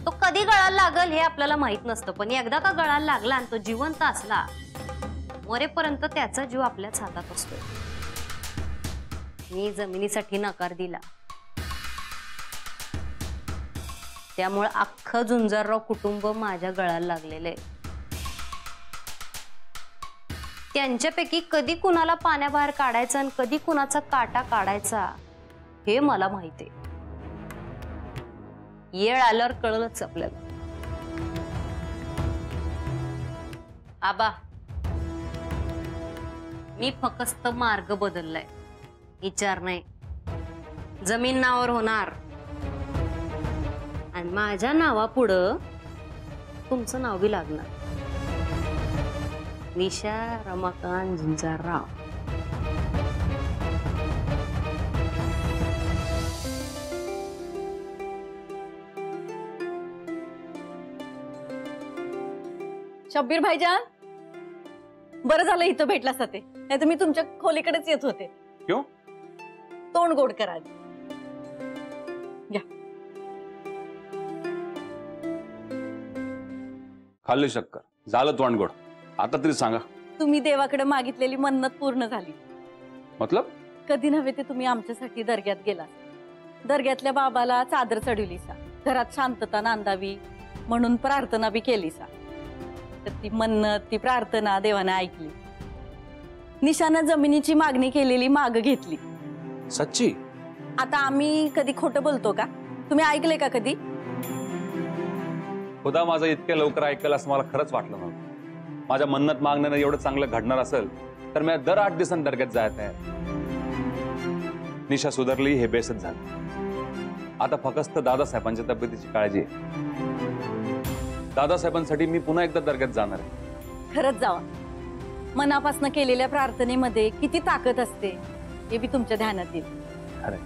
तो कधी गळाला लागल हे आपल्याला माहित नसतं, पण एकदा का गळाला लागला आणि तो जिवंत असला मरेपर्यंत त्याचा जीव आपल्याच हातात असतो. मी जमिनीसाठी नकार दिला, त्यामुळे अख्खं झुंजारराव कुटुंब माझ्या गळाला लागलेले. त्यांच्यापैकी कधी कुणाला पाण्याबाहेर काढायचा आणि कधी कुणाचा काटा काढायचा हे मला माहितीये. येळ आल्यावर कळलंच आपल्याला. आबा, मी फक्त मार्ग बदललाय, विचार नाही. जमीन नावावर होणार आणि माझ्या नावापुढं तुमचं नाव बी लागणार. निशा रमाकांत झुंजारराव. शब्बीर भाईजान, बरं झालं इथं भेटला सते, नाही तर मी तुमच्या खोलीकडेच येत होते. क्यों? तोंड गोड करायला. घ्या. खाल्ली शक्कर, झालं तोंड गोड. आता तरी सांगा, तुम्ही देवाकडे मागितलेली मन्नत पूर्ण झाली. मतलब? कधी नव्हे ते तुम्ही आमच्यासाठी दर्ग्यात गेला. दर्ग्यातल्या बाबाला चादर चढवलीसा, घरात शांतता नांदावी म्हणून प्रार्थना बी केलीसा. तर ती मन्नत, ती प्रार्थना देवाने ऐकली. निशानं जमिनीची मागणी केलेली माग घेतली. सच्ची? आता आम्ही कधी खोटं बोलतो का? तुम्ही ऐकले का कधी? खुदा माझं इतक्या लवकर ऐकलं असं मला खरंच वाटलं नव्हतं. माझ्या मन्नत मागण्यानं एवढं चांगलं घडणार असेल तर मी दर 8 दिवसांनी दर्ग्यात जायत नाही. निशा सुधारली हे बेसच झालं. आता फक्त दादासाहेबांच्या तब्येतीची काळजी आहे. दादासाहेबांसाठी मी पुन्हा एकदा दर्ग्यात जाणार आहे. खरंच जावा. मनापासून केलेल्या प्रार्थनेमध्ये किती ताकद असते हे बी तुमच्या ध्यानात येईल. खरं.